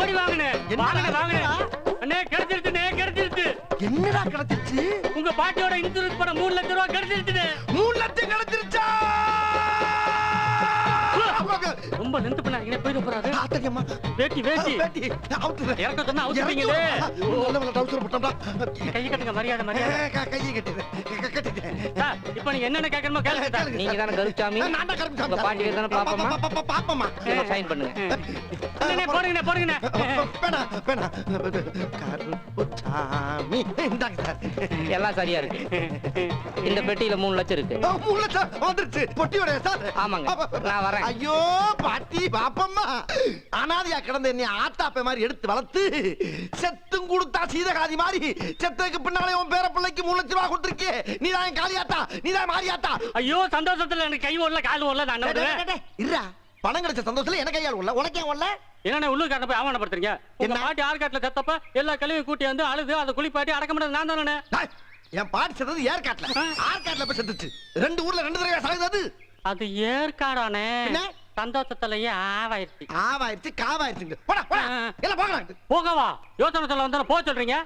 ஓடி வாங்கண்ணே. வாங்கண்ணே. அண்ணே கிடைச்சிருச்சுண்ணே, கிடைச்சிருச்சு. என்னடா கிடைச்சிருச்சு? உங்க பாட்டியோட இன்சூரன்ஸ் பணம் 3 லட்சம் ரூபாய் கிடைச்சிருச்சுண்ணே. 3 லட்சம் கிடைச்சிருச்சா? ரொம்ப நின்று பண்ணாதீங்க, போயிட போறாரு. ஆத்தரியம்மா. வேட்டி அவுத்துற. இறக்க சொன்னா அவுத்துறீங்களே. நல்ல டவுசர் போட்டோம்டா. கை கட்டுங்க, மரியாதை. கையை கட்டிட்டேன். இப்போ நீங்க என்னென்ன கேட்கணுமோ கேளுங்க. நீங்க தானே கருப்சாமி? நான் தான் கருப்சாமி. உங்க பாட்டி தானே பாப்பமா? பாப்பமா. சைன் பண்ணுங்க. போடுங்கண்ணே. வேணா. கருப்சாமி. இந்தாங்க சார். எல்லாம் சரியா இருக்கு. இந்த பெட்டியில 3 லட்சம் இருக்கு. 3 லட்சம் வந்துருச்சு. பொட்டியோட சார். ஆமாங்க, நான் வரேன். ஐயோ பாட்டி பாப்பம்மா, அனாதையா கிடந்த என்னை ஆத்தாப்ப மாதிரி எடுத்து வளர்த்து செத்தும் கொடுத்தா சீதகாதி மாதிரி செத்ததுக்கு பின்னாலே உன் பேர பிள்ளைக்கு 3 லட்சம் ரூபாய் கொடுத்துருக்கே. நீதான் காளியாத்தா, நீதான் மாரியாத்தா. ஐயோ சந்தோஷத்துல எனக்கு கை ஓடல, கால் ஓடல. நான் இருடா, பணம் கிடைச்ச சந்தோஷத்துல எனக்கு கையால் ஓடல, உனக்கே ஓடல. என்ன உள்ளூர்காரனை போய் அவமானப்படுத்துறீங்க? உங்க பாட்டி ஆற்காட்டுல செத்தப்ப எல்லா கழிவையும் கூட்டி வந்து அழுது அதை குளிப்பாட்டி அடக்க முடியாது நான் தானே. என் பாட்டி செத்தது ஏற்காட்டுல, ஆற்காட்டுல போய் செத்துச்சு. 2 ஊர்ல 2 தடவை சாகுது. அது ஏற்காடானே. சந்தோஷத்திலேயே ஆவாயிருச்சு காவாயிருச்சுங்க. போடா எல்லாம் போகலாம். போகவா? யோசனை சொல்ல வந்தா போக சொல்றீங்க?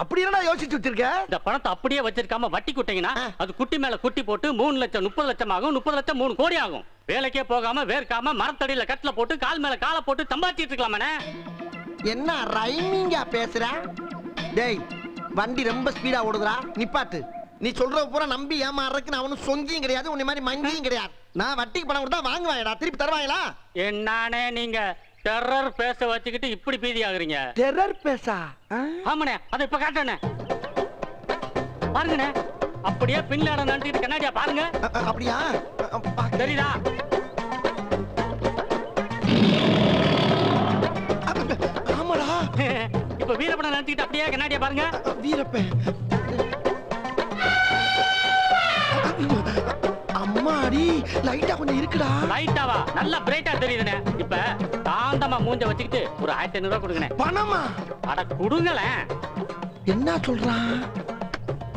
அப்படி என்னடா யோசிச்சு வச்சிருக்க? இந்த பணத்தை அப்படியே வச்சிருக்காம வட்டி குட்டிங்கன்னா அது குட்டி மேல குட்டி போட்டு 3 லட்சம் 30 லட்சம் ஆகும். 30 லட்சம் 3 கோடி ஆகும். வேலைக்கே போகாம வேர்க்காம மரத்தடியில கட்டில போட்டு கால் மேல காலை போட்டு சம்பாதிச்சிட்டு இருக்கலாமே. என்ன ரைமிங்கா பேசுற? டேய், வண்டி ரொம்ப ஸ்பீடா ஓடுதுடா, நிப்பாட்டு. நீ சொல்ற பூரா நம்பி ஏமாறதுக்கு நான் ஒன்னும் சொங்கியும் கிடையாது, உன்னை மாதிரி மங்கியும் கிடையாது. நான் வட்டிக்கு பணம் கொடுத்தா வாங்குவாயடா, திருப்பி தருவாங்களா? என்னானே நீங்க டெரர் பேச வச்சுக்கிட்டு இப்படி பீதி ஆகுறீங்க? டெரர் பேசா? ஆமாண்ணே, அதை இப்ப காட்டணே. பாருங்கண்ணே, அப்படியே பின்லாட நினைச்சிட்டு கண்ணாடியா பாருங்க. அப்படியா? தெரியுதா? ஆமாடா. இப்ப வீரப்பனை நினைச்சிட்டு அப்படியே கண்ணாடியா பாருங்க. வீரப்பன். அம்மாடி, லைட்டா கொஞ்சம் இருக்குடா. லைட்டாவா? நல்ல பிரைட்டா தெரியுதுண்ணே. இப்ப சாந்தமா மூஞ்ச வச்சுக்கிட்டு ஒரு 1500 ரூபாய் கொடுங்கண்ணே. பணமா? அட கொடுங்களேன். என்ன சொல்றான்?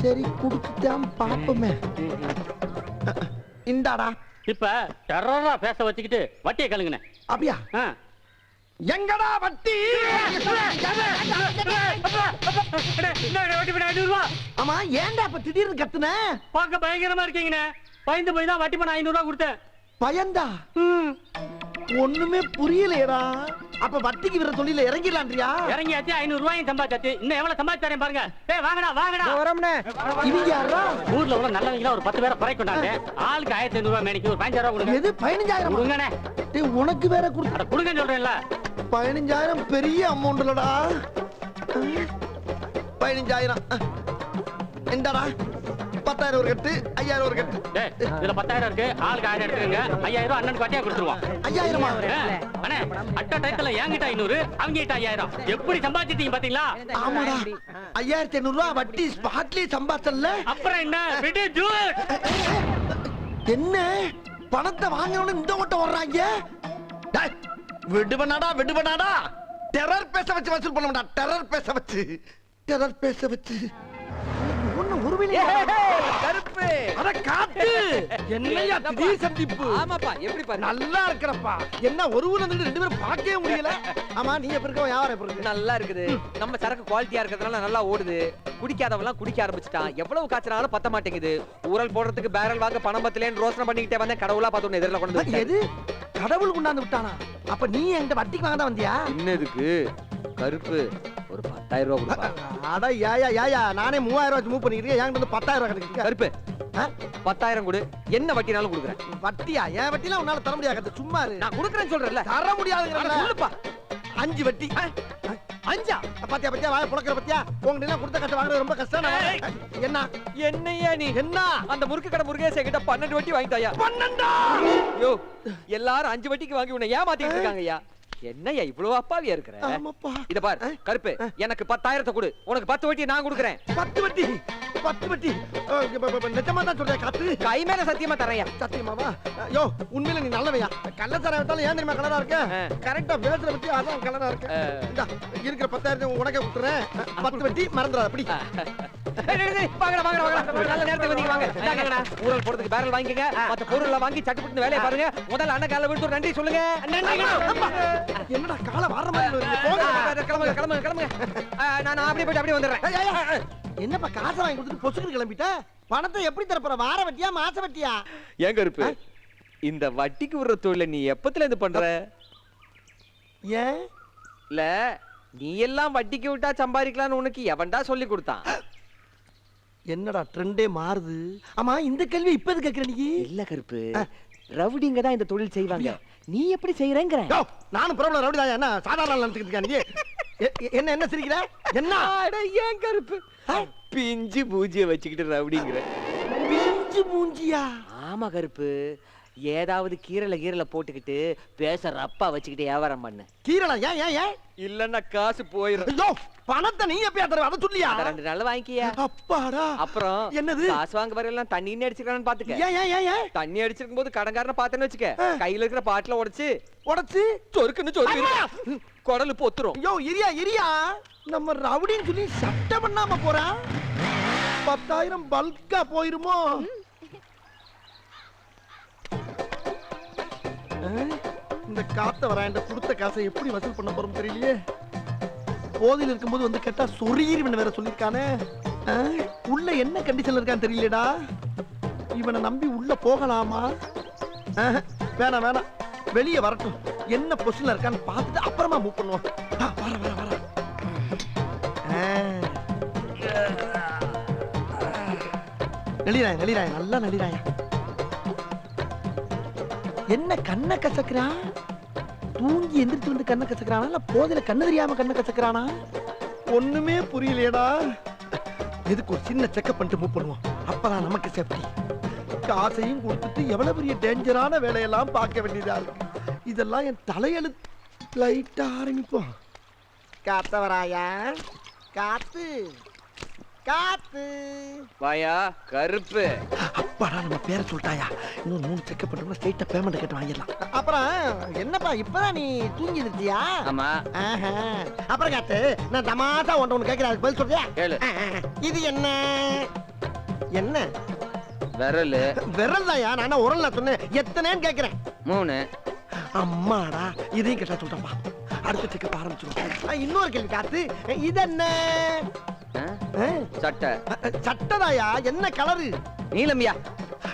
சரி கொடுத்துட்டான் பாப்போமே. இந்தாடா. இப்ப டெரரா பேச வச்சுக்கிட்டு வட்டியை கழுங்குண்ணே. அப்படியா? எங்கடா வட்டி? ஆமா, ஏன்டா இப்ப திடீர்னு கத்துன? பார்க்க பயங்கரமா இருக்கீங்கண்ணே. பயந்து போய் தான் வட்டி பணம் 500 ரூபாய் கொடுத்தேன். பயந்தா? ஒண்ணுமே புரியலையடா. அப்ப வட்டிக்கு விர தொழில இறங்கிடலான்றியா? இறங்கியாச்சு, 500 ரூபாயும் சம்பாதிச்சாச்சு. இன்னும் எவ்வளவு சம்பாதிச்சாரேன் பாருங்க. டேய் வாங்கடா. வரம்னே. இவங்க யாரா? ஊர்ல உள்ள நல்லவங்களா ஒரு 10 பேரை குறை கொண்டாங்க. ஆளுக்கு 1500 ரூபாய் மேனிக்கு ஒரு 15000 ரூபாய் கொடுங்க. எது 15000? கொடுங்கண்ணே. டேய், உனக்கு வேற அட கொடுங்கன்னு சொல்றேன்ல. 15000 பெரிய அமௌண்ட்லடா. 15000 இந்தாடா. 10000 ஒரு கட்டு, 5000 ஒரு கட்டு. டேய், இதுல 10000 இருக்கு. ஆளுக்கு 1000 எடுத்துக்கங்க. 5000 அண்ணனுக்கு வட்டியா கொடுத்துருவோம். 5000மா? அண்ணே, அட்ட டைத்துல என்கிட்ட 500, அவங்க கிட்ட 5000. எப்படி சம்பாதிச்சிட்டீங்க பாத்தீங்களா? ஆமாடா. 5500 ரூபாய் வட்டி ஸ்பாட்லயே சம்பாதிச்சல்ல. அப்புறம் என்ன? விடு ஜூட். என்ன பணத்தை வாங்கணும்னு இந்த ஓட்டம் வர்றாங்க? டேய், விடுவனாடா. டெரர் பேச வச்சு வசூல் பண்ண மாட்டா. டெரர் பேச வச்சு ஒண்ணு உருவிலே கருப்பு. அட காத்து. என்னையா திடீர் சந்திப்பு? ஆமாப்பா, எப்படி பாரு? நல்லா இருக்கறப்பா. என்ன ஒரு ஊர்ல இருந்து 2 பேரும் பார்க்கவே முடியல. ஆமா, நீங்க எப்படி இருக்க? வியாபாரம் எப்படி இருக்கு? நல்லா இருக்குது. நம்ம சரக்கு குவாலிட்டியா இருக்கிறதுனால நல்லா ஓடுது. குடிக்காதவெல்லாம் குடிக்க ஆரம்பிச்சிட்டான். எவ்வளவு காய்ச்சனாலும் பத்த மாட்டேங்குது. ஊரல் போடுறதுக்கு பேரல் வாங்க பணம் பத்தலேன்னு ரோசனை பண்ணிக்கிட்டே வந்தேன். கடவுளா பார்த்து ஒன்னு எதிரில கொண்டு வந்து. எது? கடவுள் கொண்டாந்து விட்டானா? அப்ப நீ என்கிட்ட வட்டிக்கு வாங்க தான் வந்தியா? என்னதுக்கு? கருப்பு ஒரு 10000 ரூபாய் கொடுப்பா. அட யாயா, நானே 3000 ரூபாய் மூவ் பண்ணிக்கிறேன். என்கிட்ட வந்து 10000 ரூபாய் கிடைக்குது. கருப்பு 10000 கொடு. என்ன வட்டினாலும் கொடுக்குறேன். வட்டியா? என் வட்டிலாம் உன்னால தர முடியாது. சும்மா இரு. நான் கொடுக்குறேன்னு சொல்றேன்ல. தர முடியாதுங்கறல. சொல்லுப்பா. 5 வட்டி. 5? பாத்தியா வாய புளக்கற பாத்தியா? உங்க எல்லாம் கொடுத்த கஷ்டம் வாங்குறது ரொம்ப கஷ்டம். என்னையா நீ? என்ன அந்த முறுக்கு கடை முருகேச கிட்ட 12 வட்டி வாங்கிட்டாயா? 12? ஐயோ, எல்லாரும் 5 வட்டிக்கு வாங்கி உன்னை ஏமாத்திட்டு இருக்காங்கய்யா. என்னையா இவ்வளவு அப்பாவியா இருக்கிற? ஆமாப்பா. இத பாரு கருப்பு, எனக்கு 10000 கொடு. உனக்கு 10 வட்டி நான் கொடுக்குறேன். 10 வட்டி? நிஜமா தான் சொல்றேன் காத்து. கை மேல சத்தியமா தரையா? சத்தியமாவா? யோ, உண்மையில நீ நல்லவையா. கள்ளச்சாராயம் விட்டாலும் ஏன் தெரியுமா கலரா இருக்க? கரெக்டா பேசுற பத்தி அதான் கலரா இருக்க. இந்தா இருக்கிற 10000 உனக்கே கொடுத்துறேன். 10 வட்டி மறந்துடாத. அப்படி வாங்க நல்ல நேரத்துக்கு வந்தீங்க. வாங்க ஊரல் போறதுக்கு பேரல் வாங்கிக்கங்க. மத்த பொருள்லாம் வாங்கி சட்டுப்பட்டு வேலையை பாருங்க. முதல்ல அண்ணன் கால விட்டு நன்றி சொல்லுங்க. என்னடா கால வர மாதிரி கிளம்புங்க கிளம்புங்க கிளம்புங்க நான் அப்படியே போயிட்டு அப்படியே வந்துடுறேன். ஏய், ஏய், ஏய், என்னப்பா காசை வாங்கி கொடுத்துட்டு பொசுக்கு கிளம்பிட்ட? பணத்தை எப்படி தரப்போற? வார வட்டியா மாச வட்டியா? ஏன் கருப்பு இந்த வட்டிக்கு விடுற தொழில நீ எப்பத்துல இருந்து பண்ற? ஏன் இல்ல நீ எல்லாம் வட்டிக்கு விட்டா சம்பாதிக்கலாம்னு உனக்கு எவன்டா சொல்லி கொடுத்தான்? என்னடா ட்ரெண்டே மாறுது. ஆமா இந்த கேள்வி இப்ப எது கேக்குற நீ? இல்ல கருப்பு ரவுடிங்க தான் இந்த தொழில் செய்வாங்க, நீ எப்படி செய்யறேங்கிற? யோ, நானும் பிரபல ரவுடி தான். என்ன சாதாரண நினைச்சுக்கிட்டு இருக்கியா நீ? என்ன என்ன சிரிக்கிற? என்ன அட ஏன் கருப்பு பிஞ்சு பூஜ்ஜிய வச்சுக்கிட்டு ரவுடிங்கிற? பிஞ்சு மூஞ்சியா? ஆமா கருப்பு, ஏதாவது கீரல போட்டுக்கிட்டு பேச ரப்பா வச்சுக்கிட்டு வியாபாரம் பண்ணு. கீரலா? ஏன் ஏன் ஏன்? இல்லன்னா காசு போயிடும். ஐயோ, பணத்தை நீ எப்பயா தருவ? அத சொல்லியா? 2 நாள் வாங்கிக்கியா. அப்பாடா. அப்புறம் என்னது? காசு வாங்க வரையெல்லாம் தண்ணி அடிச்சிருக்கானு பாத்துக்க. ஏன் ஏன் ஏன் ஏன்? தண்ணி அடிச்சிருக்கும் போது கடன்காரனை பார்த்தேன்னு வச்சுக்க, கையில இருக்கிற பாட்டில உடைச்சு உடைச்சு சொருக்குன்னு சொருக்கு குடலு பொத்துரும். ஐயோ இரியா இரியா, நம்ம ரவுடின்னு சொல்லி சட்டை பண்ணாம போறா. 10,000 பல்கா போயிருமோ? இந்த காத்த வராண்ட கொடுத்த காசை எப்படி வசூல் பண்ண போறோம் தெரியலையே. போதையில் இருக்கும்போது வந்து கேட்டா சொரீரிவன் வேற சொல்லிருக்கானே. உள்ள என்ன கண்டிஷன்ல இருக்கான்னு தெரியலடா. இவனை நம்பி உள்ள போகலாமா? வேணாம் வேணாம், வெளியே வரட்டும். என்ன பொசிஷன்ல இருக்கான்னு பார்த்துட்டு அப்புறமா மூவ் பண்ணுவோம். வர வர வர. நெளிராய நெளிராய, நல்லா நெளிராய. என்ன கண்ணை கசக்குறா? தூங்கி எந்திரிச்சு வந்து கண்ணை கசக்குறானா, இல்ல போதையில கண்ணு தெரியாம கண்ணை கசக்குறானா? ஒண்ணுமே புரியலையடா. எதுக்கு ஒரு சின்ன செக்கப் பண்ணிட்டு மூவ் பண்ணுவோம், அப்பதான் நமக்கு சேஃப்டி. காசையும் கொடுத்துட்டு எவ்வளவு பெரிய டேஞ்சரான வேலையெல்லாம் பார்க்க வேண்டியதா இருக்கு. இதெல்லாம் என் தலையெழுத்து. லைட்டா ஆரம்பிப்போம். காத்தவராயா, காத்து காத்து வாயா கருப்பு. அப்பாடா, நம்ம பேரை சொல்லிட்டாயா? இன்னும் 3 செக்கப் பண்ணோம்னா ஸ்ட்ரைட்டா பேமெண்ட் கேட்டு வாங்கிடலாம். அப்புறம் என்னப்பா இப்பதான் நீ தூங்கி இருந்தியா? ஆமா. அப்புறம் காத்து, நான் தமாஷா ஒன்று கேட்கிறேன், அதுக்கு பதில் சொல்றியா? கேளு. இது என்ன என்ன? விரல். விரல் தாயா? நான் உரல்ல சொன்னேன். எத்தனைன்னு கேட்கிறேன். 3. அம்மாடா, இதையும் கேட்டா சொல்றப்பா. அடுத்த செக்கப் ஆரம்பிச்சிடும். இன்னொரு கேள்வி காத்து, இது என்ன? சட்டை. சட்டதாயா? என்ன கலரு? நீலமியா.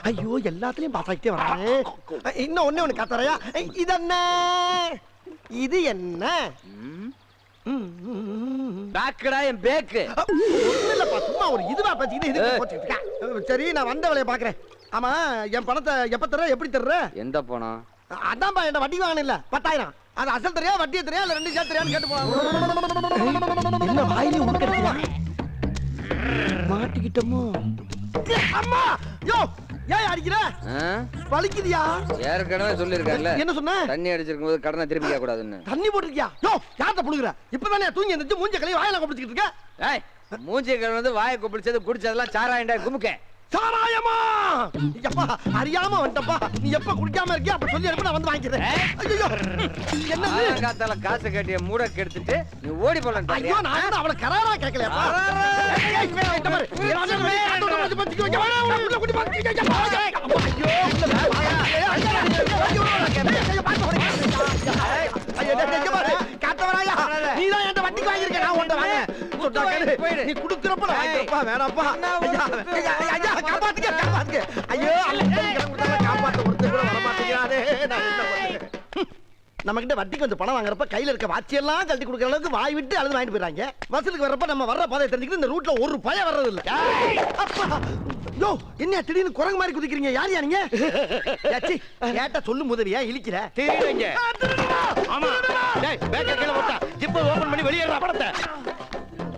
ஐயோ, எல்லாத்துலயும் பாஸ் ஆகிட்டே வர்றேன். இன்னும் ஒண்ணு காத்தறையா? இது என்ன? இது என்ன? பேக்குடா, என் பேக்கு. இல்லப்பா, சும்மா ஒரு இதுவா பேசிக்கிட்டு இதுக்கு போச்சுக்கிட்டு இருக்க. சரி, நான் வந்த வேலையை பாக்குறேன். ஆமா, என் பணத்தை எப்ப தர்ற, எப்படி தர்ற? எந்த பணம்? அதான்பா, என் வட்டி வாங்கணும் இல்ல 10,000. அது அசல் தெரியா, வட்டியை தெரியா, இல்ல 2 சேர்த்து தெரியான்னு கேட்டு போவாங்க. என்ன வாயிலே உட்கறதுல மாட்டிக்கிட்டோமோ? அம்மா, யோ ஏன் அடிக்கிற? வலிக்குதியா? ஏற்கனவே சொல்லிருக்கேன்ல, என்ன சொன்ன? தண்ணி அடிச்சிருக்கும் போது கடனை திருப்பி கேட்க கூடாதுன்னு. தண்ணி போட்டுருக்கியா? யோ, யார்ட்ட புடுங்குற? இப்பதானே தூங்கி எந்திரிச்சு மூஞ்ச கழுவி வாயில கொப்பிடிச்சிட்டு இருக்க. ஏய், மூஞ்சி கழுவுனது வாயை கொப்பிடிச்சது குடிச்சதெல்லாம் சாராயண்டா குமுக்க. சாராயமா? எப்பா, அறியாம வந்துட்டப்பா. நீ எப்ப குடிக்காம இருக்கியா அப்ப சொல்லி அனுப்பி நான் வந்து வாங்கிக்கிறேன். ஐயோ, என்னது? காத்தால காசு கட்டிய மூட கெடுத்துட்டு நீ ஓடி போலாம். ஐயோ, நான் கூட அவளை கராரா கேட்கலையாப்பா. நீதான் என்கிட்ட வட்டிக்கு வாங்கியிருக்க, நான் உன்கிட்ட வாங்க. நீ குடுக்குறப்ப நான் வாங்கிக்கிறப்பா. வேணாப்பா. ஐயா, காப்பாத்துக்க காப்பாத்துக்க. ஐயோ, காப்பாத்த ஒருத்தர் கூட வரமாட்டேங்கிறானே. நான் என்ன பண்ணுறேன்? நம்ம கிட்ட வட்டிக்கு கொஞ்சம் பணம் வாங்குறப்ப கையில இருக்க வாட்சியெல்லாம் கழட்டி கொடுக்குற அளவுக்கு வாய் விட்டு அழுது வாங்கிட்டு போயிடறாங்க. வசூலுக்கு வர்றப்ப நம்ம வர்ற பாதையை தெரிஞ்சுக்கிட்டு இந்த ரூட்ல ஒரு பயம் வர்றது இல்ல. அப்பா, யோ, என்ன திடீர்னு குரங்கு மாதிரி குதிக்கிறீங்க? யார் யாருங்க? ஏச்சி, கேட்டா சொல்லும் உதவியா இழிக்கிற? தெரியுங்க. ஆமா, டேய், பேக்க கீழ போட்டா ஜிப் ஓபன் பண்ணி வெளியேறா பணத்தை.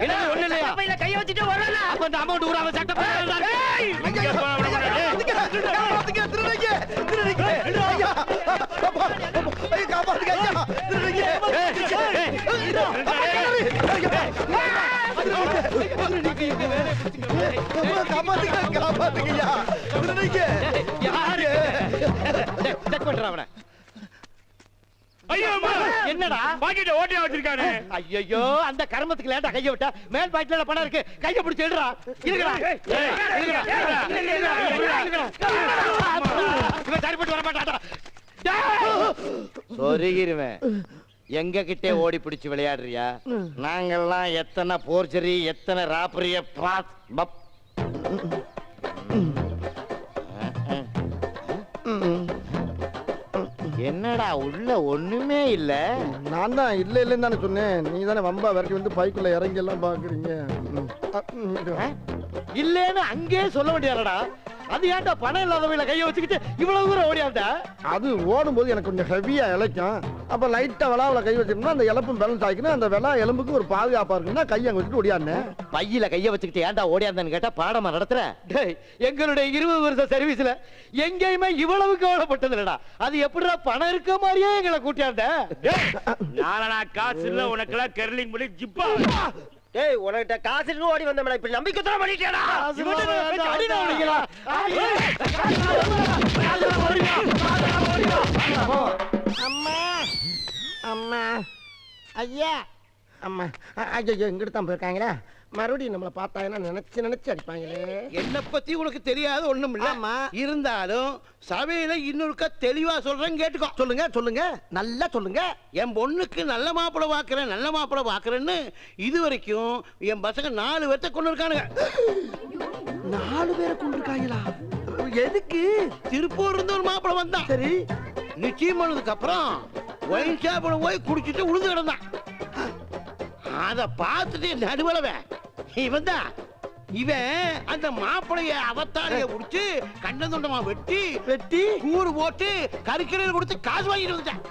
என்ன ஒண்ணு இல்லையா? அப்ப இல்ல, கைய வச்சிட்டு வரல. அப்ப அந்த அமௌண்ட் ஊராம சட்ட பண்ணறதா இருக்கு. ஏய், திருடுங்க திருடுங்க. ஐயா, அப்பா, ஐயா, காப்பாத்துங்க ஐயா. திருடுங்க. காப்பாத்துங்க காப்பாத்துங்கய்யா. திருடுங்க. யாரு? செக் பண்றா அவனை. ஐயோ, என்னடா பாக்கெட்ட ஓட்டியா வச்சிருக்கானே? ஐயோ, அந்த கர்மத்துக்கு லேட்டா கைய விட்டா. மேல் பாக்கெட்ல பணம் இருக்கு, கைய பிடிச்சு எடுறா. இருக்குடா. இவன் சரிப்பட்டு வர மாட்டாடா. சொருகிருவேன். எங்க கிட்டே ஓடி பிடிச்சு விளையாடுறியா? நாங்கெல்லாம் எத்தனை போர்ஜரி எத்தனை ராப்பரிய என்னடா உள்ள ஒண்ணுமே இல்ல. நான் தான் இல்ல இல்லன்னு தானே சொன்னேன். நீ தானே வம்பா விரட்டி வந்து பைக்குள்ள இறங்கி எல்லாம் பாக்குறீங்க. இல்லன்னு அங்கே சொல்ல வேண்டியடா. அது ஏன்டா பணம் இல்லாதவங்கள கைய வச்சுக்கிட்டு இவ்வளவு தூரம் ஓடியாண்டா? அது ஓடும்போது எனக்கு கொஞ்சம் ஹெவியா இழைக்கும். அப்ப லைட்டா விளாவில் கை வச்சிருந்தா அந்த எலும்பும் பேலன்ஸ் ஆகிக்கணும். அந்த விளா எலும்புக்கு ஒரு பாதுகாப்பா இருக்குன்னா கையை அங்க வச்சுட்டு ஓடியாந்தேன். பையில கைய வச்சுக்கிட்டு ஏன்டா ஓடியாந்தான்னு கேட்டா பாடமா நடத்துற. எங்களுடைய 20 வருஷ சர்வீஸ்ல எங்கேயுமே இவ்வளவு கவலைப்பட்டது இல்லடா. அது எப்படிடா பணம் இருக்க மாதிரியே எங்களை கூட்டியாண்ட? நாளா காசு இல்ல உனக்கெல்லாம் கெர்லிங் பண்ணி ஜிப்பா. ஏய் உனக்கிட்ட காசு இருக்கு ஓடி வந்தோம்டா. இப்ப நம்பிக்கை தர பண்ணிட்டேடா. அம்மா அம்மா ஐயா அம்மா ஐயோ எங்கிட்ட தான் போயிருக்காங்களே. மறுபடியும் நம்மளை பார்த்தாங்கன்னா நினைச்சு அடிப்பாங்களே. என்ன பத்தி உனக்கு தெரியாது ஒண்ணும் இல்ல. ஆமா. இருந்தாலும் சபையில இன்னொருக்கா தெளிவா சொல்றேன் கேட்டுக்கோ. சொல்லுங்க நல்லா சொல்லுங்க. என் பொண்ணுக்கு நல்ல மாப்பிளை பாக்குறேன்னு இது வரைக்கும் என் பசங்க 4 பேர்த்த கொண்டு இருக்கானுங்க. 4 பேரை கொண்டிருக்காங்களா? எதுக்கு? திருப்பூர் இருந்து ஒரு மாப்பிளை வந்தான். சரி நிச்சயம் பண்ணதுக்கு அப்புறம் ஒயின் ஷாப்ல போய் குடிச்சிட்டு உழுந்து கிடந்தான். அத பார்த்துட்டு நடுவலவன் இவன் தான். இவன் அந்த மாப்பிளைய அவத்தாரைய குடிச்சு கண்ணந்தொண்டமா வெட்டி கூறு போட்டு கறிக்கடையில் கொடுத்து காசு வாங்கிட்டு வந்துட்டான்.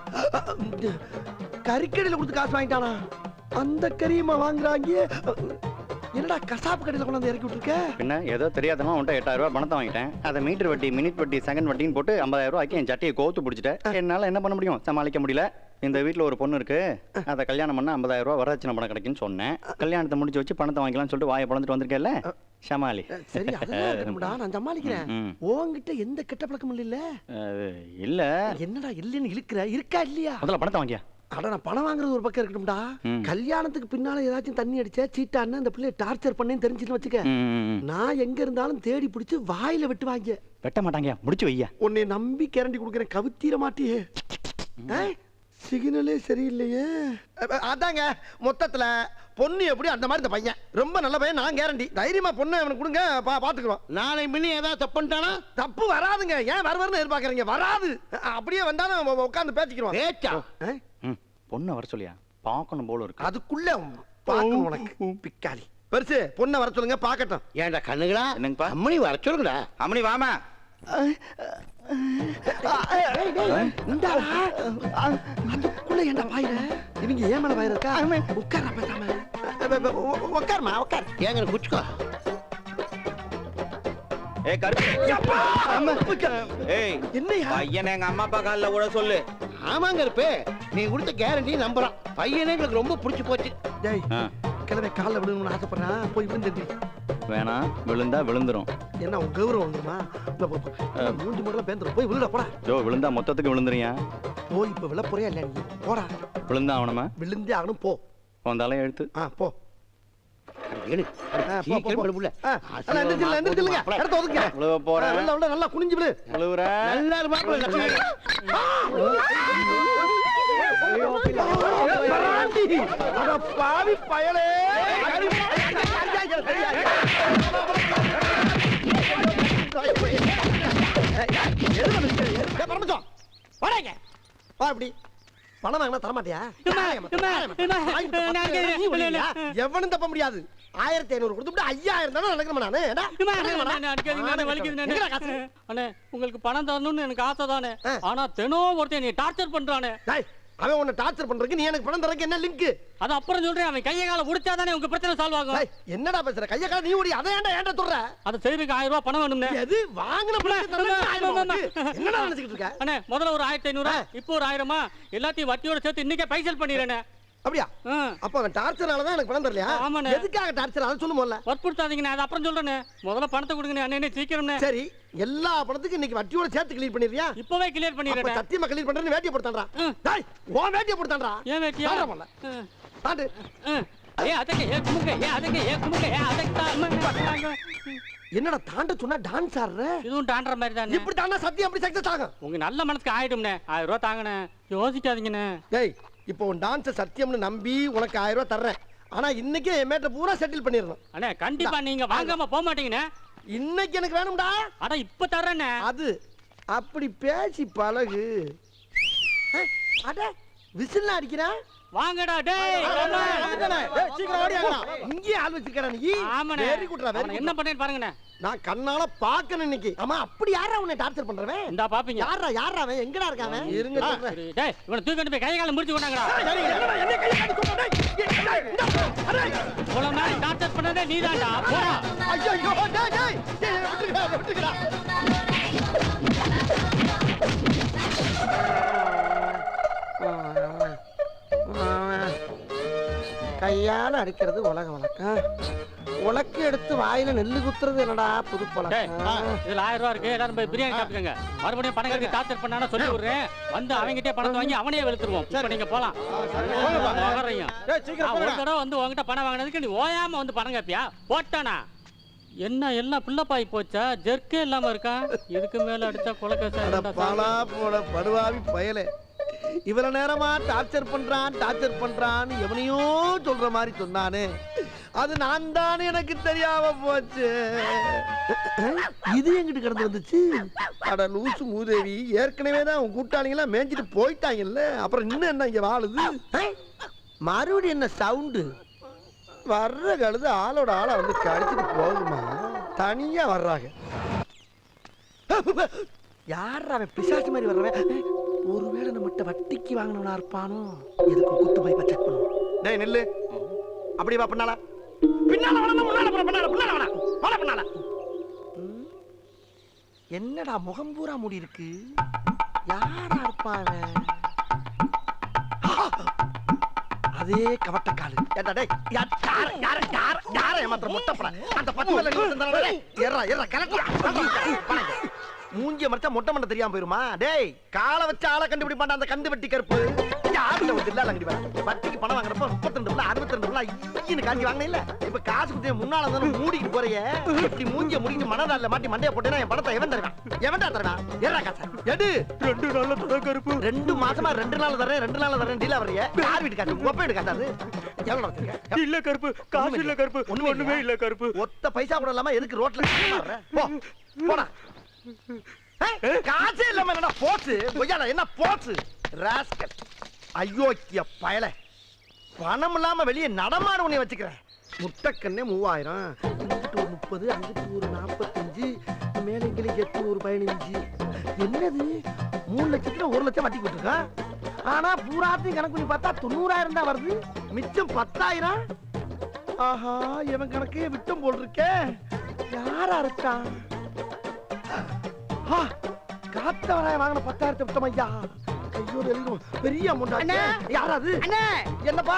கறிக்கடையில கொடுத்து காசு வாங்கிட்டானா? அந்த கறியுமா வாங்குறாங்க? என்னடா கசாப்பு கடையில கொண்டு வந்து இறக்கி விட்டுருக்க? பின்ன ஏதோ தெரியாதமா உன்ட்ட 8000 ரூபாய் பணத்தை வாங்கிட்டேன். அதை மீட்டர் வட்டி, மினிட் வட்டி, செகண்ட் வட்டின்னு போட்டு 50000 ரூபாய்க்கு என் சட்டையை கோத்து பிடிச்சிட்டேன். என்னால என்ன பண்ண முடியும்? சமாளிக்க முடியல. இந்த வீட்டுல ஒரு பொண்ணு இருக்கு. அதை கல்யாணம் பண்ணா 50000 ரூபாய் வரதட்சணை பணம் கிடைக்குன்னு சொன்னேன். கல்யாணத்தை முடிச்சு வச்சு பணத்தை வாங்கிக்கலாம்னு சொல்லிட்டு வாயை பழந்துட்டு வந்திருக்கேன்ல. சமாளி. சரி அதெல்லாம் இருக்கணும்டா, நான் சமாளிக்கிறேன். உன்கிட்ட எந்த கெட்ட பழக்கமும் இல்ல? இல்ல. என்னடா இல்லன்னு இழுக்கிற? இருக்கா இல்லையா? முதல்ல பணத்தை வாங்கியா. அட நான் பணம் வாங்குறது ஒரு பக்கம் இருக்கட்டும்டா. கல்யாணத்துக்கு பின்னால ஏதாச்சும் தண்ணி அடிச்ச சீட்டான்னு அந்த பிள்ளைய டார்ச்சர் பண்ணேன்னு தெரிஞ்சுன்னு வச்சுக்க. நான் எங்க இருந்தாலும் தேடி பிடிச்சு வாயில வெட்டு வாங்க. வெட்ட மாட்டாங்க, முடிச்சு வையா. உன்னை நம்பி கேரண்டி கொடுக்குறேன், கவுத்தீர மாட்டியே. சிக்னலே சரியில்லையே. அதாங்க மொத்தத்துல பொண்ணு எப்படி அந்த மாதிரி இந்த பையன் ரொம்ப நல்ல பையன். நான் கேரண்டி. தைரியமா பொண்ணு அவனுக்கு கொடுங்க, பாத்துக்கிறோம். நாளை மின்னி ஏதாவது தப்பு பண்ணிட்டானா? தப்பு வராதுங்க. ஏன் வருவார்னு எதிர்பார்க்கறீங்க? வராது. அப்படியே வந்தாலும் உட்காந்து பேசிக்கிறோம். பேச்சா? பொண்ணை வர சொல்லியா? பார்க்கணும் போல இருக்கு. அதுக்குள்ள பார்க்கணும் உனக்கு பிக்காளி. பெருசு பொண்ணை வர சொல்லுங்க பாக்கட்டும். ஏன்டா கண்ணுகளா? என்னங்கப்பா? அம்மனி வர சொல்லுங்கடா. அம்மனி வாமா. அதுக்குள்ள ஏன்டா பாயிர? இவங்க ஏன் மேல பாயிர இருக்கா? உட்கார பேசாம. உட்காருமா உட்கார். ஏங்க குச்சிக்கோ. ஏய் கருப்பு. ஏய் என்னையா? பையனை எங்க அம்மா அப்பா கால்ல கூட சொல்லு. ஆமாங்க இருப்பே, நீ கொடுத்த கேரண்டி நம்புறான். பையனே எங்களுக்கு ரொம்ப பிடிச்சு போச்சு. டேய் கிளம்பி காலில் விழுங்கணும்னு ஆசைப்படுறான். போய் விழுந்து வேணாம், விழுந்தா விழுந்துரும். என்ன உன் கௌரவம் வந்துருமா? மூஞ்சி முறையில் பேந்துரும். போய் விழுடா போடா. ஜோ விழுந்தா மொத்தத்துக்கு விழுந்துறியா? போய் இப்ப விழ போறியா இல்லையா? நீ போடா. விழுந்தா அவனமா? விழுந்தே ஆகணும். போ. உன் தலை எழுத்து. போ. நல்லா குனிஞ்சு விழு. பாவி பயலே. பணம் வாங்கினா தரமாட்டியா? எவனும் தப்ப முடியாது. 1500 கொடுத்துட்டு 5000 தானே அண்ணே உங்களுக்கு பணம் தரணும்னு எனக்கு ஆசை தானே. ஆனா தினம் ஒருத்தன் நீ டார்ச்சர் பண்றானே. அவன் உன்னை டார்ச்சர் பண்றதுக்கு நீ எனக்கு பணம் தரக்கு என்ன லிங்க்? அது அப்புறம் சொல்றேன். அவன் கையை கால உடைச்சாதானே உங்க பிரச்சனை சால்வ் ஆகும். என்னடா பேசுற? கையை கால நீ ஓடி அதை ஏன்டா சொல்ற? அது செய்யறதுக்கு 1000 ரூபாய் பணம் வேணும்னே. எது வாங்குன என்னடா நினைச்சிட்டு இருக்க? அண்ணே முதல்ல ஒரு 1500, இப்போ ஒரு 1000 எல்லாத்தையும் வட்டியோட சேர்த்து இன்னைக்கே பைசல் பண்ணிடுறேனே. அப்படியா? அப்ப அவன் டார்ச்சர்னால தான் எனக்கு பணம் தரலையா? ஆமாண்ணே. எதுக்காக டார்ச்சர்? அதை சொல்லுமோல்ல. வற்புறுத்தாதீங்கண்ணே, அது அப்புறம் சொல்றேனே. முதல்ல பணத்தை கொடுங்கண்ணே. அண்ணே சீக்கிரம்ண்ணே. சரி எல்லா பணத்துக்கும் இன்னைக்கு வட்டியோட சேர்த்து கிளியர் பண்ணிடுறியா? இப்பவே கிளியர் பண்ணிடுறேன். சத்தியமா கிளியர் பண்றேன்னு வேட்டியை போட்டான்டா. டேய் உன் வேட்டியை போட்டான்டா. ஏன் வேட்டியா? பாட்டு. என்னடா தாண்ட சொன்னா டான்ஸ் ஆடுற? இதுவும் தாண்டற மாதிரி தானே. இப்படி தாண்டா சத்தியம் அப்படி சக்சஸ் ஆகும். உங்க நல்ல மனசுக்கு ஆயிடும்னே. 1000 ரூபாய் தாங்கண்ணே. யோசிக்காதீங்கண்ணே. டேய் இப்போ உன் டான்ஸை சத்தியம்னு நம்பி உனக்கு 1000 ரூபாய் தர்றேன். ஆனா இன்னைக்கே என் மேட்டை பூரா செட்டில் பண்ணிடணும். அண்ணே கண்டிப்பா நீங்க வாங்காம போக மாட்டீங்கண்ணே. இன்னைக்கு எனக்கு வேணும்டா. அட இப்ப தர்றேண்ணே. அது அப்படி பேசி பழகு. அட விசில் அடிக்கிறேன். வாங்கடா டேய். சீக்கிரம் ஓடியாங்கடா. இங்கேயே ஆள் வச்சிருக்கடா நீ. ஆமாண்ணே. வெரி குட்ரா வெரி. என்ன பண்ணேன்னு பாருங்கண்ணே. நான் கண்ணால பாக்கணும் இன்னைக்கு. ஆமா அப்படி யாரா உன்னை டார்ச்சர் பண்றவன்? இந்தா பாப்பீங்க. யாரா அவன்? எங்கடா இருக்கான்? இருங்க சொல்றேன். டேய் இவனை தூக்கிட்டு போய் கை கால முடிச்சு கொண்டாங்கடா. என்ன கை காட்டி கொண்டா டேய். இவ்வளவு நாள் டார்ச்சர் பண்ணதே நீதான்டா. போடா. ஐயோ டேய் விட்டுக்கடா. கையால அடிக்கிறது உலக வழக்கம். உலக்கு எடுத்து வாயில நெல்லு குத்துறது என்னடா புது டேய் பழக்கம். இதுல 1000 ரூபாய் இருக்கு. எல்லாரும் போய் பிரியாணி சாப்பிட்டுக்கங்க. மறுபடியும் பணம் கட்டி டார்ச்சர் பண்ணானே சொல்லி விடுறேன். வந்து அவங்கிட்டே பணத்தை வாங்கி அவனே வெளுத்துருவோம். இப்ப நீங்க போலாம். வர்றீங்க. ஒரு தடவை வந்து உங்ககிட்ட பணம் வாங்கினதுக்கு நீ ஓயாம வந்து பணம் கேப்பியா? போட்டானா என்ன எல்லாம் பிள்ளைப்பாய் போச்சா? ஜெர்க்கே இல்லாம இருக்கா? இதுக்கு மேல அடிச்சா கொலைக்கேஸ். பாலா போட படுவாவி பயலே. இவ்வளவு நேரமா டார்ச்சர் பண்றான் எவனையோ சொல்ற மாதிரி சொன்னானே, அது நான் தானே எனக்கு தெரியாம போச்சு. இது எங்கிட்டு கிடந்து வந்துச்சு? அட லூசு மூதேவி, ஏற்கனவே தான் உன் கூட்டாளிங்களா மேய்ஞ்சிட்டு போயிட்டாங்கல்ல, அப்புறம் இன்னும் என்ன இங்க வாழுது? மறுபடியும் என்ன சவுண்டு? வர்ற கழுது ஆளோட ஆளா வந்து கடிச்சிட்டு போகுமா? தனியா வர்றாங்க. யார் அவன்? பிசாசு மாதிரி வர்றவன். ஒருவேளை நம்மகிட்ட வட்டிக்கு வாங்கினவனா இருப்பானோ? எதுக்கு கூட்டு போய் பச்சை பண்ணும்? டேய் நெல்லு, அப்படி வா. பின்னால என்னடா முகம் பூரா மூடி இருக்கு? யாரா இருப்பான்? அதே கவட்டக்காலு. ஏமாத்திர மொட்டப்பட அந்த 10 மூஞ்சிய மறைச்சா மொட்டை மண்டை தெரியாம போயிருமா? டேய் காலை வச்சு ஆளை கண்டுபிடிப்பாண்டா அந்த கந்து வெட்டி கருப்பு. யாருல வந்து இல்ல வட்டிக்கு பணம் வாங்குறப்ப 32 62 காஞ்சி வாங்கின இல்ல. இப்ப காசு கொடுத்து முன்னால வந்து மூடிட்டு போறிய. இப்படி மூஞ்சிய முடிஞ்சு மனதால மாட்டி மண்டைய போட்டேன்னா என் பணத்தை எவன் தருவான்? எவன்டா தருவான்? ஏறா காசு எடு. 2 நாள்ல தர கருப்பு. 2 மாசமா 2 நாள் தரேன் டீலா வரைய. யார் வீட்டு காசு? ஒப்ப வீட்டு காசு. அது எவ்வளவு வச்சிருக்க? இல்ல கருப்பு, காசு இல்ல கருப்பு, ஒண்ணுமே இல்ல கருப்பு. ஒத்த பைசா கூட இல்லாம எதுக்கு ரோட்ல மாறுற? போ போடா. காசே இல்லாம என்னடா போச்சு? கொய்யால என்ன போச்சு? ராஸ்கல் அயோக்கிய பயல. பணம் இல்லாம வெளியே நடமாட உன்னை வச்சுக்கிறேன். முட்டைக்கண்ணே 3000, இங்கிட்டு ஒரு 30, அங்கிட்டு ஒரு 45, மேல எங்களுக்கு 8 ஒரு 15. என்னது 3 லட்சத்துல 1 லட்சம் வட்டி கொடுத்துருக்கா? ஆனா பூராத்தையும் கணக்கு பண்ணி பார்த்தா 90,000 தான் வருது. மிச்சம் 10,000. ஆஹா இவன் கணக்கே விட்டம் போல் இருக்கே. யாரா இருக்கான்? காத்தவராய வாங்கின 10,000 விட்டோம் ஐயா. ஐயோ பெரிய அமௌண்ட். யாராது? என்னப்பா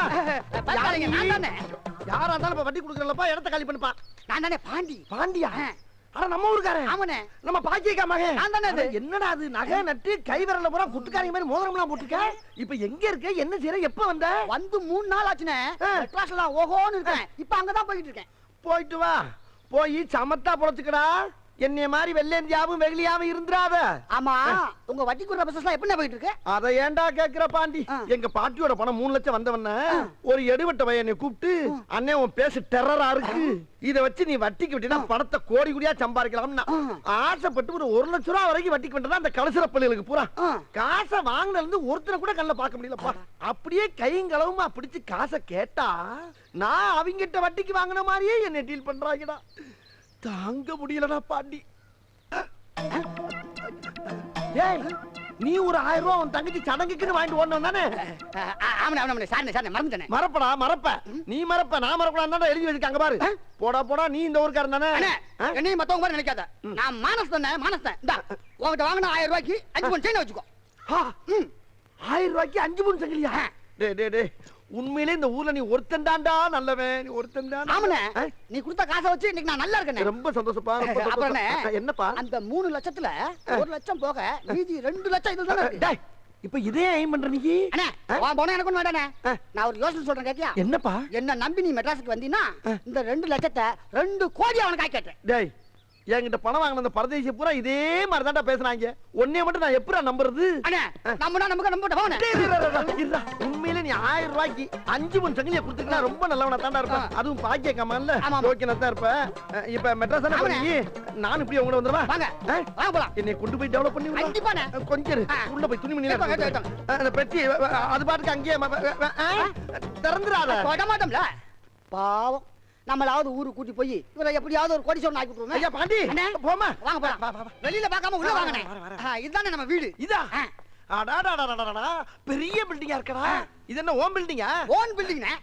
யாரா இருந்தாலும் வட்டி கொடுக்குறப்பா, இடத்த காலி பண்ணுப்பா. நான் தானே பாண்டி. பாண்டியா? ஆனா நம்ம ஊருக்காரன். ஆமாண்ணே. நம்ம பாக்கியக்கா மகன். நான் தானே. என்னடா அது நகை நட்டு கை விரல்ல பூரா குட்டுக்காரங்க மாதிரி மோதிரம் எல்லாம் போட்டுக்க. இப்ப எங்க இருக்க? என்ன செய்யற? எப்ப வந்த? வந்து 3 நாள் ஆச்சுனே. கிளாஸ்ல ஓஹோன்னு இருக்கேன். இப்ப அங்கதான் போயிட்டு இருக்கேன். போயிட்டு வா. போய் சமத்தா பொழைச்சுக்கடா. என்னைய மாதிரி வெள்ளேந்தியாவும் வெகுளியாவும் இருந்துராத. ஆமா உங்க வட்டி குடுற பிசினஸ்லாம் எப்படி போயிட்டு இருக்கு? அத ஏன்டா கேக்குற பாண்டி? எங்க பாட்டியோட பணம் 3 லட்சம் வந்தவன ஒரு எடுவட்ட பையனை கூப்பிட்டு, அண்ணே உன் பேசு டெரரா இருக்கு, இத வச்சு நீ வட்டிக்கு விட்டீங்கன்னா பணத்தை கோடி கோடியா சம்பாதிக்கலாம்னா ஆசைப்பட்டு ஒரு 1 லட்சம் ரூபாய் வரைக்கும் வட்டிக்கு விட்டா அந்த கலசர பள்ளிகளுக்கு பூரா காசை வாங்கினதுல இருந்து ஒருத்தரை கூட கண்ணில் பார்க்க முடியலப்பா. அப்படியே கையும் களவுமா பிடிச்சு காசை கேட்டா நான் அவங்கிட்ட வட்டிக்கு வாங்கின மாதிரியே என்னை டீல் பண்றாங்கடா. தாங்க முடியலடா பாண்டி. ஏய் நீ ஒரு 1000 ரூபாய் உன் தங்கச்சி சடங்குக்குன்னு வாங்கிட்டு ஓடணும் தானே? ஆமாண்ணே சாரிண்ணே மறந்துட்டேனே. மறப்படா மறப்ப. நீ மறப்ப நான் மறப்படான்னு எழுதி வச்சிருக்காங்க பாரு. போடா போடா நீ இந்த ஊருக்காரன் தானே? என்னையும் மத்தவங்க மாதிரி நினைக்காத. நான் மானஸ் தானே மானஸ். இந்தா உங்ககிட்ட வாங்கின 1000 ரூபாய்க்கு 5 பவுன் செயின் வச்சுக்கோ. 1000 ரூபாய்க்கு 5 பவுன் சங்கிலியா? டே உண்மையிலே இந்த ஊர்ல நீ ஒருத்தன்டாண்டா நல்லவன். நீ ஒருத்தன்டாண்டா. ஆமாண்ணே. நீ கொடுத்த காசை வச்சு இன்னைக்கு நான் நல்லா இருக்கேன். ரொம்ப சந்தோஷப்பா. அப்புறம் என்னப்பா அந்த 3 லட்சத்துல 1 லட்சம் போக மீதி 2 லட்சம் இதுதானே இருக்கு. டேய் இப்ப இதே ஏம் பண்ற நீ? அண்ணே உன் போனா எனக்கு ஒண்ணு வேண்டானே. நான் ஒரு யோசனை சொல்றேன் கேட்டியா? என்னப்பா? என்ன நம்பி நீ மெட்ராஸுக்கு வந்தீனா இந்த 2 லட்சத்தை 2 கோடி அவனுக்கு ஆக்கி கேட்டேன். டேய் என்கிட்ட பணம் வாங்கின அந்த பரதேசி பூரா இதே மாதிரி தான்டா பேசுனாங்க. உன்னைய மட்டும் நான் எப்படா நம்புறது? அண்ணே நம்புனா நமக்கு நம்ப போனே. உண்மையிலே நீ 1000 ரூபாய்க்கு 5 மணி சங்கிலியை கொடுத்துக்கினா ரொம்ப நல்லவனா தான்டா இருப்பேன். அதுவும் பாக்கிய கமான்ல ஓகேனா தான் இருப்பேன். இப்ப மெட்ராஸ் தானே போறீங்க? நான் இப்படி உங்கள வந்துறவா? வாங்க வாங்க போலாம். என்னை கொண்டு போய் டெவலப் பண்ணி விடுங்க. கண்டிப்பானே. கொஞ்சம் உள்ள போய் துணிமணி அந்த பெட்டி அது பாட்டுக்கு அங்கேயே திறந்துறாத. தொட மாட்டோம்ல. பாவம் நம்மளாவது ஊருக்கு கூட்டி போய் இவரை எப்படியாவது ஒரு கோடி சொன்ன ஆக்கி விட்டுருவோம். ஐயா பாண்டி போமா. வாங்க போலாம். வெளியில பார்க்காம உள்ள வாங்கனே. இதுதானே நம்ம வீடு. இதா அடாடாடாடாடா பெரிய பில்டிங்கா இருக்கடா. இது என்ன ஓன் பில்டிங்கா? ஓன் பில்டிங்னே.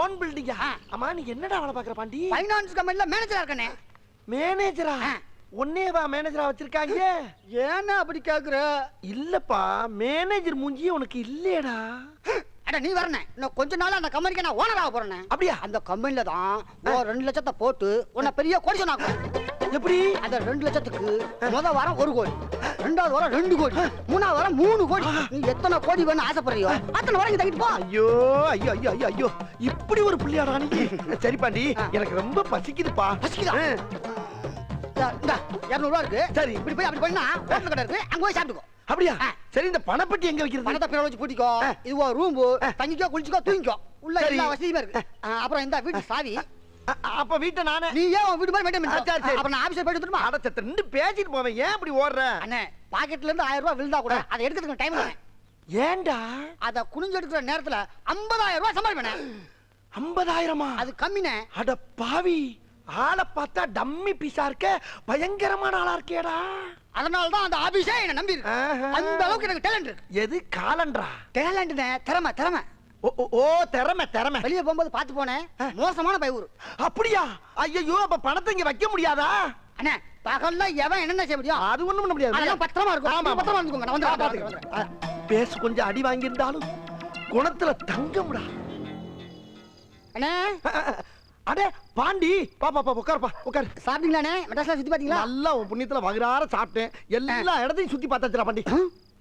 ஓன் பில்டிங்கா? அம்மா நீ என்னடா வேலை பாக்குற பாண்டி? ஃபைனான்ஸ் கம்பெனில மேனேஜரா இருக்கனே. மேனேஜரா? ஒன்னேவா மேனேஜரா வச்சிருக்காங்க? ஏன்னா அப்படி கேக்குற? இல்லப்பா மேனேஜர் மூஞ்சியே உனக்கு இல்லையடா. அட நீ வரனே. இன்னும் கொஞ்ச நாள் அந்த கம்பெனிக்கு நான் ஓனர் ஆக போறேன். அப்படியா? அந்த கம்பெனில தான் 2 லட்சத்தை போட்டு உன்னை பெரிய கோடி சொன்னாங்க. எப்படி? அந்த 2 லட்சத்துக்கு முதல் வாரம் 1 கோடி, 2வது வாரம் 2 கோடி, 3வது வாரம் 3 கோடி. நீ எத்தனை கோடி வேணும் ஆசைப்படுறியோ அத்தனை வாரம் இங்க தங்கிட்டு போ. ஐயோ ஐயோ ஐயோ ஐயோ ஐயோ இப்படி ஒரு புள்ளியாடா நீ. சரி பாண்டி எனக்கு ரொம்ப பசிக்குதுப்பா. பசிக்குதா? 200 ரூபா இருக்கு. சரி இப்படி போய் அப்படி போயினா ஹோட்டல் கடை இருக்கு, அங்க போய் சாப்பிட்டுக்கோ. அப்படியா? சரி இந்த பணப்பட்டி எங்க வைக்கிறது? பணத்தை பிற வச்சு பூட்டிக்கோ. இது ஒரு ரூம், தங்கிக்கோ குளிச்சுக்கோ தூங்கிக்கோ. உள்ள எல்லா வசதியுமே இருக்கு. அப்புறம் இந்த வீட்டு சாவி. அப்ப வீட்டை நானே நீ ஏன் உன் வீட்டு மாதிரி மெயின்டைன் பண்ணு. சரி, சரி. அப்ப நான் ஆபீஸ்ல போயிட்டு வந்துருமா? அட சத்த நின்னு பேசிட்டு போவேன். ஏன் இப்படி ஓடுற? அண்ணே பாக்கெட்ல இருந்து 1000 ரூபாய் விழுந்தா கூட அதை எடுக்கிறதுக்கு டைம் இல்லை. ஏன்டா? அத குனிஞ்சு எடுக்கிற நேரத்துல 50000 ரூபாய் சம்பாதிப்பேன். 50000? அது கம்மினே. அட பாவி, ஆளை பார்த்தா டம்மி பீஸா இருக்க, பயங்கரமான ஆளா இருக்கேடா. அதனாலதான் அந்த ஆபீஸே என்ன நம்பி இருக்கு. அந்த அளவுக்கு எனக்கு டேலண்ட் இருக்கு. எது காலண்டரா? டேலண்ட்னே திறமை திறமை. ஓ திறமை திறமை. வெளியே போகும்போது பாத்து போனேன், மோசமான பையூர். அப்படியா? ஐயோ அப்ப பணத்தை இங்க வைக்க முடியாதா? அண்ணே பகல்ல எவன் என்னென்ன செய்ய முடியும்? அது ஒண்ணும் பண்ண முடியாது. அதெல்லாம் பத்திரமா இருக்கும். ஆமா பத்திரமா இருந்துக்கோங்க. நான் வந்து பாத்துக்கிறேன். பேசு கொஞ்சம் அடி வாங்கி இருந்தாலும் குணத்துல தங்கம்டா. அண்ணே அடே பாண்டி பாப்பா உட்காருப்பா உட்காரு. சாப்பிட்டீங்களாண்ணே? மெட்ராஸ்ல சுத்தி பாத்தீங்களா? நல்லா உன் புண்ணியத்துல வகுறார சாப்பிட்டேன். எல்லா இடத்தையும் சுத்தி பார்த்தாச்சுடா பாண்டி.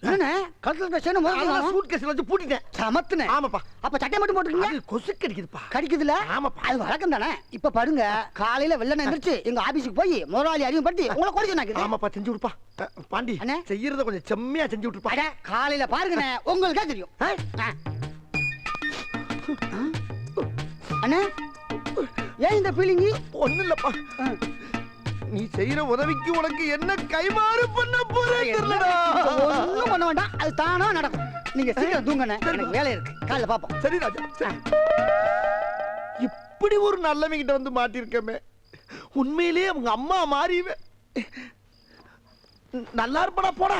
என்னண்ணே கழுத்துல செயின் முதல்ல சூட் கேஸ்ல வச்சு பூட்டிட்டேன். சமத்துனே. ஆமாப்பா. அப்ப சட்டை மட்டும் போட்டுருக்கீங்க? அது கொசு கடிக்குதுப்பா. கடிக்குதுல? ஆமாப்பா. அது வழக்கம் தானே. இப்ப பாருங்க, காலையில வெள்ளன எந்திரிச்சு எங்க ஆபீஸ்க்கு போய் முதலாளி அறிமுகப்படுத்தி உங்களை கோடி சொன்னாங்க. ஆமாப்பா செஞ்சு விடுப்பா. பாண்டி அண்ணே செய்யறத கொஞ்சம் செம்மையா செஞ்சு விட்டுருப்பா. அட காலையில பாருங்கண்ணே, உங்களுக்கே தெரியும். அண்ணே ஏன் இந்த ஃபீலிங்? ஒண்ணு இல்லப்பா, நீ செய்யற உதவிக்கு உனக்கு என்ன கைமாறு பண்ண போறேன் தெரியலடா. ஒண்ணும் பண்ண வேண்டாம், அது தானா நடக்கும். நீங்க சீக்கிரம் தூங்கண்ணே, எனக்கு வேலை இருக்கு. காலையில பாப்போம். சரி ராஜா. இப்படி ஒரு நல்லவங்கிட்ட வந்து மாட்டிருக்கமே. உண்மையிலேயே அவங்க அம்மா மாறிவே. நல்லா இருப்படா போடா.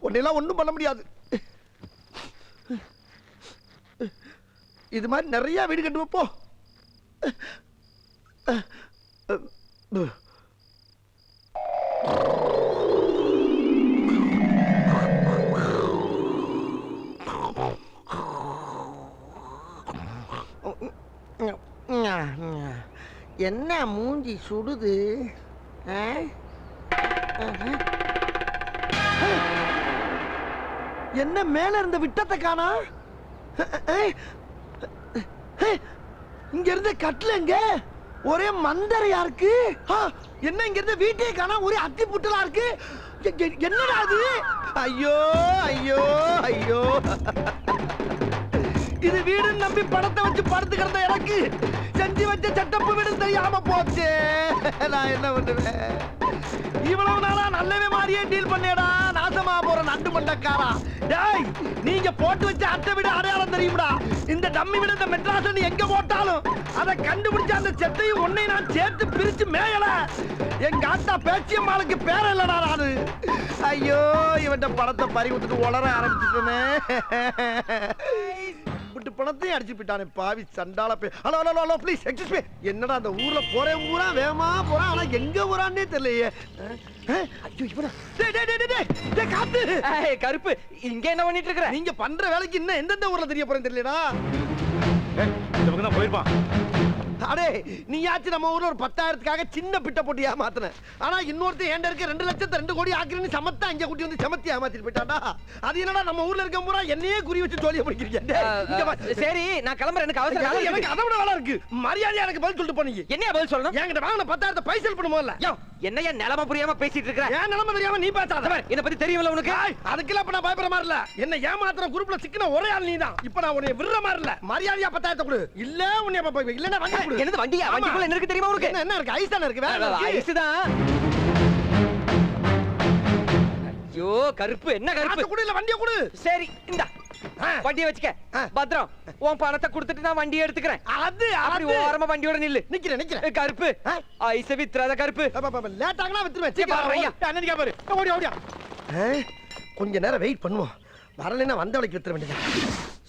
உன்னெல்லாம் ஒண்ணும் பண்ண முடியாது. இது மாதிரி நிறைய வீடு கட்டு வைப்போ. என்ன மூஞ்சி சுடுது? என்ன மேல இருந்த விட்டத்தை காணா? இங்க இருந்த கட்டலங்க ஒரே மந்தரையா இருக்கு. என்ன இங்க இருந்த வீட்டே காணா, ஒரே அத்தி புட்டலா இருக்கு. என்னடா அது? ஐயோ ஐயோ ஐயோ, இது வீடு நம்பி பணத்தை வச்சு படுத்து கிடந்த எனக்கு செஞ்சு வச்ச சட்டப்பு வீடு தெரியாம போச்சு. நான் என்ன பண்ணுவேன்? இவ்வளவு நாளா நல்லவே மாதிரியே டீல் பண்ணேடா. நாசமா போற நண்டு மண்டக்காரா. டேய் நீங்க போட்டு வச்ச அட்டை வீடு அடையாளம் தெரியும்டா. இந்த டம்மி வீடு இந்த மெட்ராஸ் நீ எங்க போட்டாலும் அதை கண்டுபிடிச்ச அந்த செத்தையும் ஒன்னை நான் சேர்த்து பிரிச்சு மேயல. எங்க ஆத்தா பேச்சியம்மாளுக்கு பேர இல்லடா நானு. ஐயோ இவன் பணத்தை பறி விட்டுட்டு உளர ஆரம்பிச்சுட்டேனே. விட்டு பணத்தையும் அடிச்சு போயிட்டானே பாவி சண்டால. Hello hello hello please excuse me. என்னடா அந்த ஊர்ல போறேன் ஊரா வேகமா போறான், ஆனா எங்க ஊரானே தெரியலையே. ஐயோ இவனா? டேய் டேய் டேய் டேய் டேய் காத்து. கருப்பு இங்க என்ன பண்ணிட்டு இருக்கற? நீங்க பண்ற வேலைக்கு இன்னும் எந்தெந்த ஊர்ல தெரிய போறேன்னு தெரியலடா. இந்த பக்கம் தான் போயிருப்பான். அடே நீயாச்சும் நம்ம ஊர்ல ஒரு 10,000க்காக சின்ன பிட்ட போட்டு ஏமாத்துன. ஆனா இன்னொருத்தன் ஏண்ட இருக்க 2 லட்சத்தை 2 கோடி ஆக்குறேன்னு சமத்தா இங்க கூட்டி வந்து சமத்தி ஏமாத்திட்டு போயிட்டாடா. அது என்னடா நம்ம ஊர்ல இருக்க பூரா என்னையே குறி வச்சு ஜோலியா பிடிக்கிறீங்க. இங்க வா. சரி நான் கிளம்புறேன், எனக்கு அவசரம். எனக்கு அதை விட வேலை இருக்கு. மரியாதையா எனக்கு பதில் சொல்லிட்டு போனீங்க. என்ன பதில் சொல்லணும்? என்கிட்ட வாங்கின 10,000 பைசல் பண்ணுமோல. யோ என்னையா நிலைமை புரியாம பேசிட்டு இருக்கற? ஏன் நிலைமை தெரியாம நீ பேசாத. என்ன பத்தி தெரியும்ல உனக்கு? அதுக்கெல்லாம் இப்ப நான் பயப்பட மாதிரி இல்ல. என்ன ஏமாத்துற குரூப்ல சிக்கின ஒரே ஆள் நீதான். இப்ப நான் உன்னை விடுற மாதிரி இல்ல. மரியாதையா 10,000 கொடு. இல்ல உன்னை இல்லன்னா வண்டி கொடு. என்னது வண்டியா? வண்டிக்குள்ள என்ன இருக்கு தெரியுமா உனக்கு? என்ன இருக்கு? ஐஸ் தானே இருக்கு. வேற ஐஸ் தான். ஐயோ கருப்பு, என்ன கருப்பு? கொடு இல்ல வண்டியை கொடு. சரி இந்தா வண்டியை வச்சுக்க. பத்திரம் உன் பணத்தை கொடுத்துட்டு நான் வண்டியை எடுத்துக்கிறேன். அது அப்படி ஓரமா வண்டியோட நில்லு. நிக்கிறேன். கருப்பு ஐஸ வித்துறாத கருப்பு. லேட் ஆகனா வித்துருவேன். சீக்கிரம் ஐயா. அண்ணனுக்கா பாரு. ஓடியா. கொஞ்ச நேரம் வெயிட் பண்ணுவோம். வரலைன்னா வந்த வழிக்கு வித்துற வேண்டியது.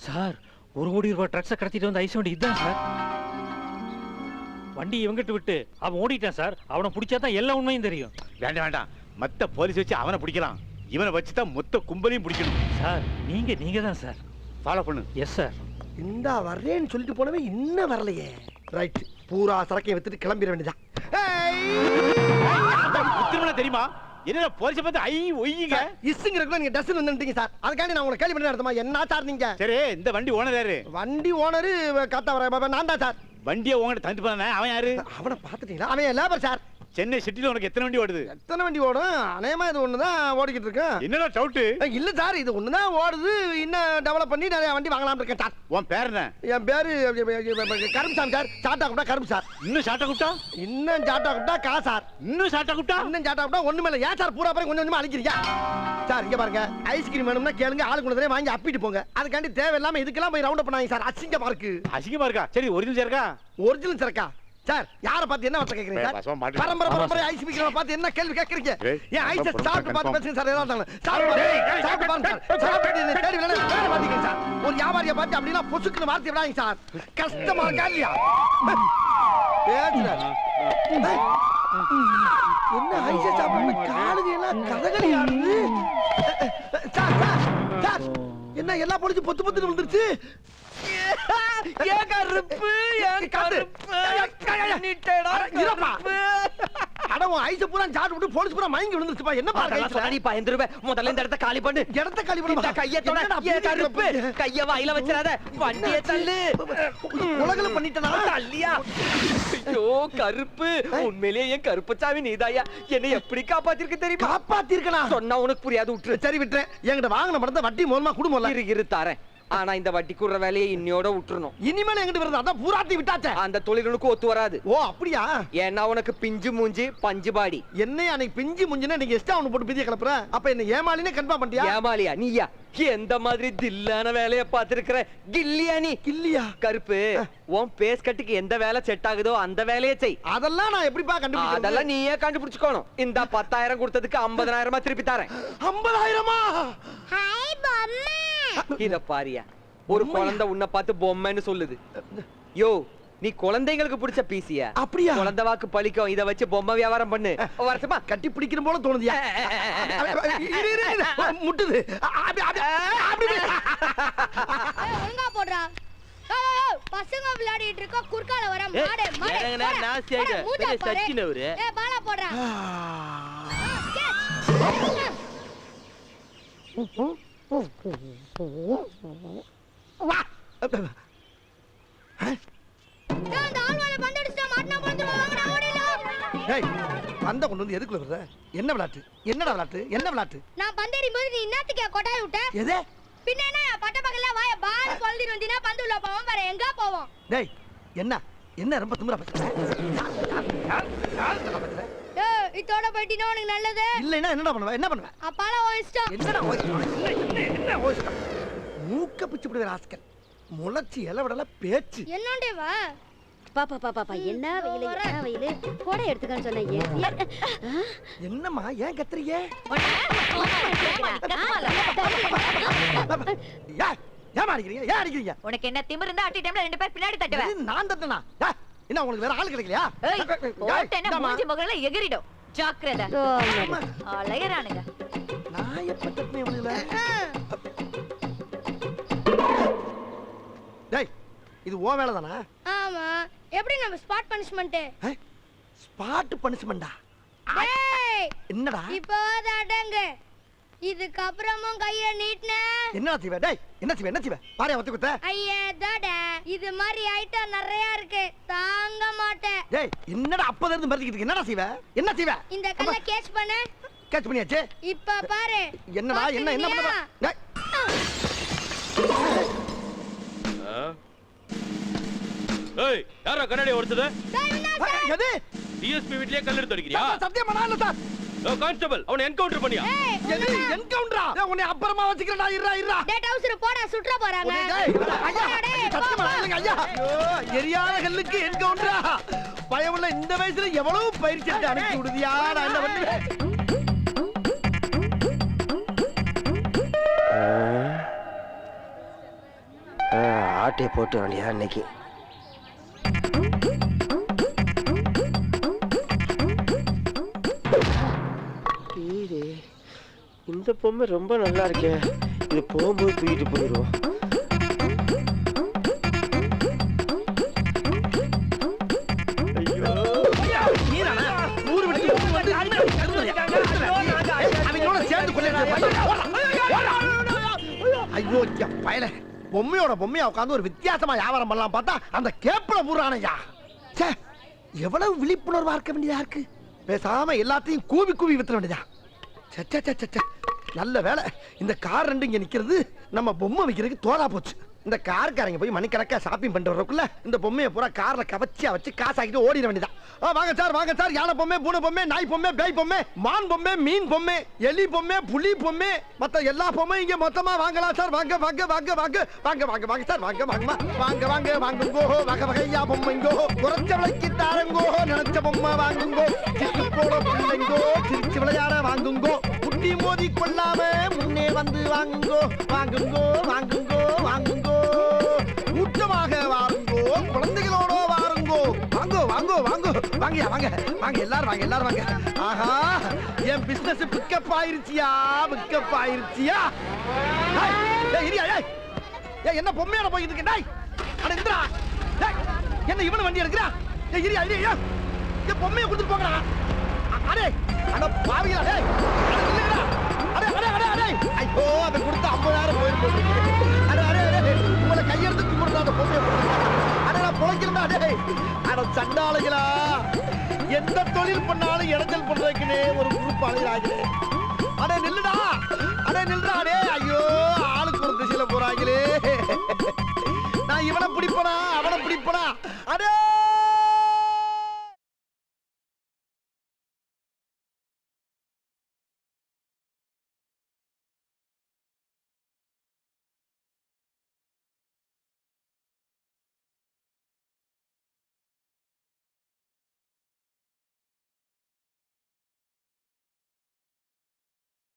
சார் 1 கோடி ரூபாய் ட்ரக்ஸை கடத்திட்டு வந்து ஐஸ் வண்டி இதுதான் சார். வண்டி இவங்கிட்ட விட்டு அவன் ஓடிட்டான் சார். அவனை பிடிச்சாதான் எல்லா உண்மையும் தெரியும். வேண்டாம் மத்த போலீஸ் வச்சு அவனை பிடிக்கலாம், இவனை வச்சு தான் மொத்த கும்பலையும் பிடிக்கணும். சார் நீங்க தான் சார். ஃபாலோ பண்ணு. Yes sir. இந்த வரேன்னு சொல்லிட்டு போனவே இன்னும் வரலையே. ரைட், பூரா சரக்கையை வித்துட்டு கிளம்பிட வேண்டியதான். திருமணம் தெரியுமா? என்ன போலீஸ் பார்த்து ஐ ஒய்யுங்க இஸ்ங்கிறதுக்குள்ள நீங்க டஸ்ல வந்துட்டீங்க சார். அதுக்காண்டி நான் உங்களை கேள்வி பண்ணி நடத்துமா? என்ன சார் நீங்க? சரி இந்த வண்டி ஓனர் யாரு? வண்டி ஓனரு காத்தா வர நான் தான் சார். வண்டியை உங்ககிட்ட தந்துட்டு போன அவன் யாரு? அவனை பாத்துட்டீங்களா? அவன் லேபர் சார். சென்னை சிட்டில உனக்கு எத்தனை வண்டி ஓடுது? எத்தனை வண்டி ஓடும்? அநேகமா இது ஒண்ணுதான் ஓடிக்கிட்டு இருக்கு. என்னடா டவுட்? இல்ல சார், இது ஒண்ணுதான் ஓடுது. இன்னும் டெவலப் பண்ணி நிறைய வண்டி வாங்கலாம் இருக்கேன் சார். உன் பேர் என்ன? என் பேரு கரும்சாமி சார். சாட்டா குட்டா கரும்பு சார். இன்னும் ஷார்ட்டா கூப்பிட்டா? இன்னும் சாட்டா குட்டா கா சார். இன்னும் ஷார்ட்டா கூப்பிட்டா? இன்னும் சாட்டா குட்டா ஒண்ணுமே இல்ல. ஏன் சார் பூரா பேரும் கொஞ்சம் கொஞ்சமா அழிக்கிறீங்க சார்? இங்க பாருங்க, ஐஸ்கிரீம் வேணும்னா கேளுங்க, ஆளுக்கு ஒன்று வாங்கி அப்பிட்டு போங்க. அதுக்காண்டி தேவையில்லாம இதுக்கெல்லாம் போய் ரவுண்ட் அப் பண்ணாங்க சார். அசிங்கமா இருக்கு. அசிங்கமா இருக்கா? சரி ஒரிஜினல் இருக்கா? ஒரிஜினல் சரக்கா சார்? யாரை பார்த்து என்ன வார்த்தை கேக்குறீங்க சார்? பரம்பரை ஐஸ் விக்கிறவங்க பார்த்து என்ன கேள்வி கேக்குறீங்க? ஏன் ஐஸ் சாப்பிட்டு பார்த்து பேசுங்க சார். ஏதாவது சாப்பிட்டு பாருங்க சார். சாப்பிட்டு தேடி வேணா வேற பாத்தீங்க சார். ஒரு வியாபாரியை பார்த்து அப்படின்னா பொசுக்குன்னு வார்த்தை விடாதீங்க சார். கஷ்டமா இருக்கா இல்லையா? என்ன ஐஸ் சாப்பிட்டு காலுங்க எல்லாம் கதகளி ஆடுது சார். சார் என்ன எல்லா பொடிச்சு பொத்து பொத்துன்னு வந்துருச்சு? ஏன் கருப்பு? ஏன் கருப்பு? அடவும் ஐஸ் பூரா சாப்பிட்டு விட்டு போலீஸ் பூரா மயங்கி விழுந்துருச்சுப்பா. என்ன பாருப்பா எந்திருவே. முதல்ல இந்த இடத்த காலி பண்ணு. இடத்த காலி பண்ணு. கையத்தோட கருப்பு கைய வாயில வச்சிராத. வண்டியை தள்ளு. உலகல பண்ணிட்டனா? தள்ளியா? ஐயோ கருப்பு, உண்மையிலேயே என் கருப்பசாமி நீதாயா. என்னை எப்படி காப்பாத்திருக்க தெரியுமா? காப்பாத்திருக்கனா? சொன்னா உனக்கு புரியாது, விட்டுரு. சரி விட்டுறேன். என்கிட்ட வாங்கின பணத்தை வட்டி மூலமா குடும்பம் இரு தாரேன். ஆனா இந்த வட்டி குடுற வேலையை இன்னையோட விட்டுறணும். இனிமேல் எங்கிட்ட வருது அதான் பூராத்தி விட்டாச்சே. அந்த தொழிலுக்கு ஒத்து வராது. ஓ அப்படியா? ஏன்னா உனக்கு பிஞ்சு மூஞ்சி பஞ்சு பாடி. என்னையா அன்னைக்கு பிஞ்சு மூஞ்சினா நீங்க எஸ்டா ஒன்னு போட்டு பிதிய கிளப்புற? அப்ப என்ன ஏமாலினே கன்ஃபார்ம் பண்ணிட்டியா? ஏமாலியா நீயா? எந்த மாதிரி தில்லான வேலையை பார்த்திருக்கிற? கில்லியா நீ? கில்லியா? கருப்பு, உன் பேஸ் கட்டுக்கு எந்த வேலை செட் ஆகுதோ அந்த வேலையை செய். அதெல்லாம் நான் எப்படிப்பா கண்டுபிடிக்கிறது? அதெல்லாம் நீயே கண்டுபிடிச்சுக்கணும். இந்த 10,000 கொடுத்ததுக்கு 50,000 திருப்பி தரேன். 50,000? ஹாய் பொம்மை. இத பாரியா, ஒரு குழந்தை உன்னை பார்த்து பொம்மைன்னு சொல்லுது. யோ நீ குழந்தைங்களுக்கு பிடிச்ச பீசியா? அப்படியா? குழந்தை வாக்கு பழிக்கும். இத வச்சு பொம்மை வியாபாரம் பண்ணு. வருஷமா கட்டி பிடிக்கிற போல தோணுதியா? முட்டுது. ஒழுங்கா போடுறா. பசங்க விளையாடிட்டு இருக்க குறுக்கால வர மாடு மாடு. நாசி ஆயிடு. பெரிய சச்சின் அவரு. ஏய் பாலா போடுறா. பந்த கொண்டு வந்து எதுக்குள்ள வர்ற? என்ன விளையாட்டு? என்னடா விளையாட்டு? என்ன விளையாட்டு? நான் பந்தேறி போது நீ என்னத்துக்கு கொட்டாய் விட்ட? எது? பின்ன என்ன பட்ட பக்கல வாய பால் கொல்தி வந்தினா பந்து உள்ள போவோம். வேற எங்க போவோம்? டேய் என்ன என்ன ரொம்ப திமிரா பேசுற? டேய் இதோட போய்டினா உனக்கு நல்லது. இல்லைனா என்னடா பண்ணுவ? என்ன பண்ணுவ? அப்பால ஓ இஷ்டம். என்னடா ஓ இஷ்டம்? என்ன ஓ இஷ்டம்? மூக்க பிச்சு போடுற ராஸ்கல். முளச்சி இலவடல பேச்சு. என்னண்டே வா? பாப்பா என்ன வெயிலு போட எடுத்துக்கன்னு சொன்னீங்க. என்னம்மா ஏன் கத்துறீங்க? ஏன் அடிக்கிறீங்க? ஏன் அடிக்கிறீங்க? உனக்கு என்ன திமிரு இருந்தா அட்டி டைம்ல 2 பேர் பின்னாடி தட்டுவேன். நான் தட்டனா? என்ன உங்களுக்கு வேற ஆளு கிடைக்கலையா? ஓட்ட மூஞ்சி முகல எகிரிடும். ஜாக்கிரதை. அலையறானுங்க. நான் எப்ப தட்டனே உங்களுக்கு? டேய் இது ஓ வேலை தானா? ஆமா. எப்படி நம்ம ஸ்பாட் பனிஷ்மெண்ட்? ஸ்பாட் பனிஷ்மெண்டா? என்னடா இப்போ அடங்க. இதுக்கு அப்புறமும் கைய நீட்ன என்ன செய்வ? டேய் என்ன செய்வ பாறைய வத்தி குத்த. ஐயே தோட இது மாதிரி ஐட்டம் நிறைய இருக்கு, தாங்க மாட்டேன். டேய் என்னடா அப்பத இருந்து மறந்துக்கிட்டு என்னடா செய்வ? என்ன செய்வ? இந்த கல்ல கேட்ச் பண்ண. கேட்ச் பண்ணியாச்சே. இப்ப பாரு. என்னடா என்ன பண்ணற? டேய் ஏய் யாரா கண்ணாடி உடைச்சது? எது? டிஎஸ்பி வீட்லயே கல் எடுத்து அடிக்கிறியா? சத்தியம் பண்ணல சார். கான்ஸ்டபிள் அவனை என்கவுண்டர் பண்ணியா? எது என்கவுண்டரா? உன்னை அப்புறமா வச்சிக்கிறடா. இருடா. டேட் ஹவுஸ்ல போடா சுற்ற போறாங்க. டேய் ஐயா சத்தியம் பண்ணல ஐயா. எரியாத கல்லுக்கு என்கவுண்டரா? பயமுள்ள இந்த வயசுல எவ்வளவு பயிற்சி எடுத்து அனுப்பி விடுதியா? நான் என்ன பண்ணுவேன்? ஆட்டையை போட்டு வேண்டியா இன்னைக்கு. இந்த பொம்மை ரொம்ப நல்லா இருக்கே, இது போகும்போது தூக்கிட்டு போயிடும். ஐயோ பயல பொம்மையா உட்காந்து ஒரு வித்தியாசமா வியாபாரம் பண்ணலாம் பார்த்தா அந்த கேப்ல பூரானையா. எவ்வளவு விழிப்புணர்வா இருக்க வேண்டியதா இருக்கு. பேசாம எல்லாத்தையும் கூவி வித்துற வேண்டியதா. நல்ல வேலை இந்த கார் ரெண்டு இங்க நிக்கிறது நம்ம பொம்மை வைக்கிறதுக்கு தோதா போச்சு. இந்த கார்காரங்க போய் மணிக்கணக்கா ஷாப்பிங் பண்ணிட்டு வரக்குள்ள இந்த பொம்மையை பூரா கார்ல கவச்சியா வச்சு காசாக்கிட்டு ஓடிட வேண்டியதான். வாங்க சார் யானை பொம்மை, பூனை பொம்மை, நாய் பொம்மை, பேய் பொம்மை, மான் பொம்மை, மீன் பொம்மை, எலி பொம்மை, புலி பொம்மை, மத்த எல்லா பொம்மையும் இங்க மொத்தமா வாங்கலாம் சார். வாங்க சார் வாங்குங்கோ. வகை வகையா பொம்மைங்கோ, குறைச்ச விலைக்கு தாரங்கோ, நினைச்ச பொம்மை வாங்குங்கோ, சிட்டு போட பிள்ளைங்கோ, சிரிச்சு விளையாட வாங்குங்கோ, குட்டி மோதி கொள்ளாம முன்னே வந்து வாங்குங்கோ. கூட்டமாக வாருங்கோ, குழந்தைகளோட வாருங்கோ. வாங்க எல்லாரும் வாங்க. ஆஹா என் பிசினஸ் பிக்கப் ஆயிருச்சியா. என்ன பொம்மையோட போயிட்டு இருக்க? அட இந்திரா என்ன இவன வண்டி எடுக்கிறா? பொம்மையை கொடுத்துட்டு போங்கடா. அட பாவியா. ஐயோ அதை கொடுத்து 50,000 போயிருக்கோம். உங்களை கையெழுத்து கும்பிடுறா அந்த பொம்மையை. பொழைக்கிறா. அட சண்டாளுகளா, எந்த தொழில் பண்ணாலும் இடைஞ்சல் பண்றதுக்குன்னே ஒரு குரூப் அழைகிறாங்களே. அடே நில்லுடா. ஐயோ ஆளுக்கு ஒரு திசையில போறாங்களே. நான் இவனை பிடிப்பனா அவனை பிடிப்பனா? அடே